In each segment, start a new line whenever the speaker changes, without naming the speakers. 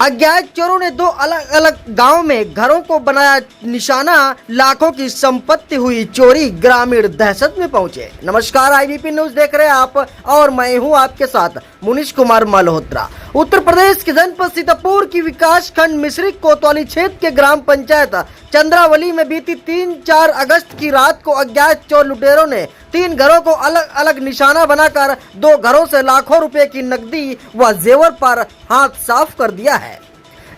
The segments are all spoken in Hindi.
अज्ञात चोरों ने दो अलग अलग गांव में घरों को बनाया निशाना, लाखों की संपत्ति हुई चोरी, ग्रामीण दहशत में पहुंचे। नमस्कार, आईबीपी न्यूज देख रहे हैं आप और मैं हूं आपके साथ मुनीश कुमार मल्होत्रा। उत्तर प्रदेश के जनपद सीतापुर की विकास खंड मिश्रिक कोतवाली क्षेत्र के ग्राम पंचायत चंद्रावली में बीती 3-4 अगस्त की रात को अज्ञात चोर लुटेरों ने 3 घरों को अलग अलग निशाना बनाकर 2 घरों से लाखों रुपए की नकदी व जेवर पर हाथ साफ कर दिया है,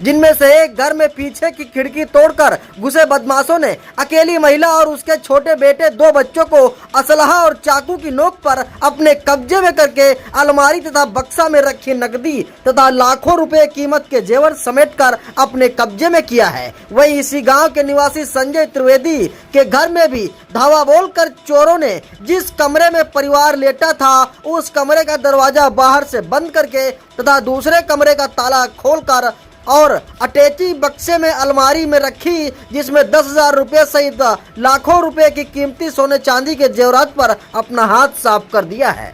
जिनमें से एक घर में पीछे की खिड़की तोड़कर घुसे बदमाशों ने अकेली महिला और उसके छोटे बेटे 2 बच्चों को असलहा और चाकू की नोक पर अपने कब्जे में करके अलमारी तथा बक्सा में रखी नकदी तथा लाखों रुपए कीमत के जेवर समेटकर अपने कब्जे में किया है। वहीं इसी गांव के निवासी संजय त्रिवेदी के घर में भी धावा बोलकर चोरों ने जिस कमरे में परिवार लेटा था उस कमरे का दरवाजा बाहर से बंद करके तथा दूसरे कमरे का ताला खोलकर और अटैची बक्से में अलमारी में रखी, जिसमें 10,000 रुपये सहित लाखों रुपए की कीमती सोने चांदी के जेवरात पर अपना हाथ साफ कर दिया है।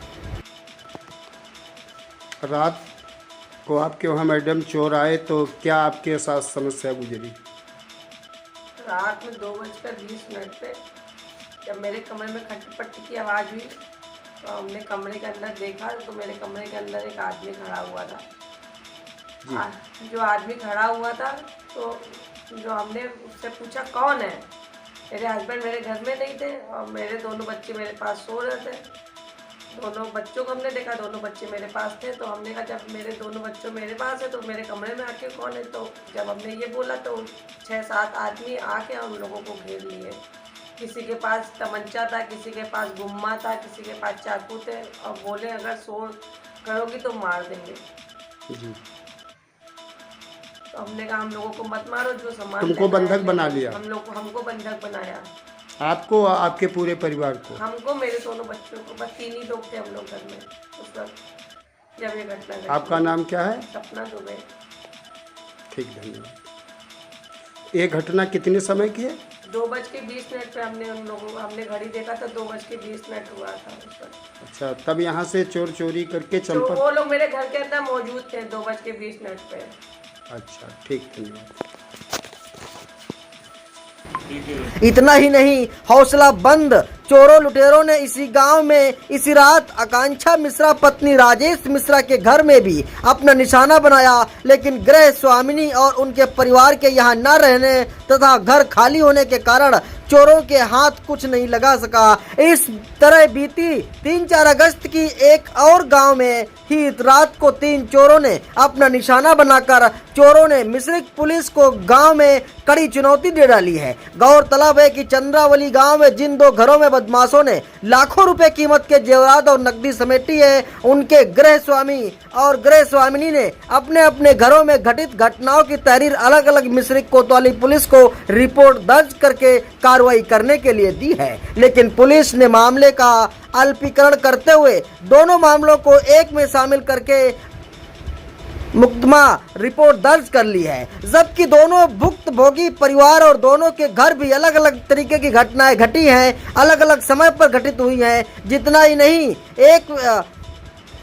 रात को आपके वहाँ मैडम चोर आए तो क्या आपके साथ समस्या गुजरी?
रात में 2:20 पे जब मेरे कमरे में खट्टी पट्टी की आवाज़ हुई तो हमने कमरे के अंदर देखा तो मेरे कमरे के अंदर एक आदमी खड़ा हुआ था। जो आदमी खड़ा हुआ था तो जो हमने उससे पूछा कौन है, मेरे हस्बैंड मेरे घर में नहीं थे और मेरे दोनों बच्चे मेरे पास सो रहे थे। दोनों बच्चों को हमने देखा, दोनों बच्चे मेरे पास थे। तो हमने कहा जब मेरे दोनों बच्चों मेरे पास है तो मेरे कमरे में आके कौन है। तो जब हमने ये बोला तो 6-7 आदमी आके हम लोगों को घेर लिए। किसी के पास तमंचा था, किसी के पास गुम्मा था, किसी के पास चाकू थे और बोले अगर शोर करोगी तो मार देंगे जी। तो हमने कहा हम लोगों को मत मारो, जो सामान
तुमको बंधक बना लिया?
हमको बंधक बनाया।
आपको, आपके पूरे परिवार को?
हमको, मेरे दोनों बच्चों को, बस 3 ही लोग थे हम लोग घर में उस वक्त जब ये घटना घटी।
आपका नाम क्या है?
सपना दुबे।
ठीक, धन्यवाद। ये घटना कितने समय की है?
2:20 पे हमने घड़ी देखा था, 2:20 हुआ था उस वक्त।
अच्छा, तब यहाँ से चोर चोरी करके चल
तो वो लोग मेरे घर के अंदर मौजूद थे 2:20 पे।
अच्छा, ठीक, धन्यवाद।
इतना ही नहीं, हौसला बंद चोरों लुटेरों ने इसी गांव में इसी रात आकांक्षा मिश्रा पत्नी राजेश मिश्रा के घर में भी अपना निशाना बनाया, लेकिन गृह स्वामिनी और उनके परिवार के यहां न रहने तथा घर खाली होने के कारण चोरों के हाथ कुछ नहीं लगा सका। इस तरह बीती 3-4 अगस्त की एक और गांव में ही रात को 3 चोरों ने अपना निशाना बनाकर चोरों ने मिश्रिक पुलिस को गांव में कड़ी चुनौती दे डाली है। गौरतलब है कि चंद्रावली गांव में जिन 2 घरों में बदमाशों ने लाखों रुपए कीमत के जेवरात और नकदी समेटी है, उनके गृह स्वामी और गृह स्वामिनी ने अपने अपने घरों में घटित घटनाओं की तहरीर अलग अलग मिश्रिक कोतवाली पुलिस को रिपोर्ट दर्ज करके कार्रवाई करने के लिए दी है, लेकिन पुलिस ने मामले का अल्पीकरण करते हुए दोनों मामलों को एक में शामिल करके मुकदमा रिपोर्ट दर्ज कर ली है, जबकि दोनों भुक्तभोगी परिवार और दोनों के घर भी अलग अलग तरीके की घटनाएं घटी हैं, अलग अलग समय पर घटित हुई हैं। जितना ही नहीं, एक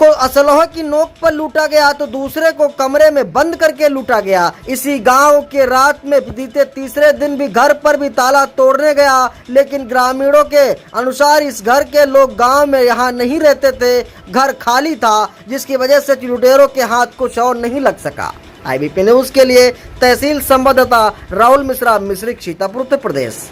को असलहा की नोक पर लूटा गया तो दूसरे को कमरे में बंद करके लूटा गया। इसी गांव के रात में बीते तीसरे दिन भी घर पर भी ताला तोड़ने गया, लेकिन ग्रामीणों के अनुसार इस घर के लोग गांव में यहाँ नहीं रहते थे, घर खाली था, जिसकी वजह से लुटेरों के हाथ कुछ और नहीं लग सका। आईबीपी न्यूज के लिए तहसील संवाददाता राहुल मिश्रा, मिश्रिक, सीतापुर, उत्तर प्रदेश।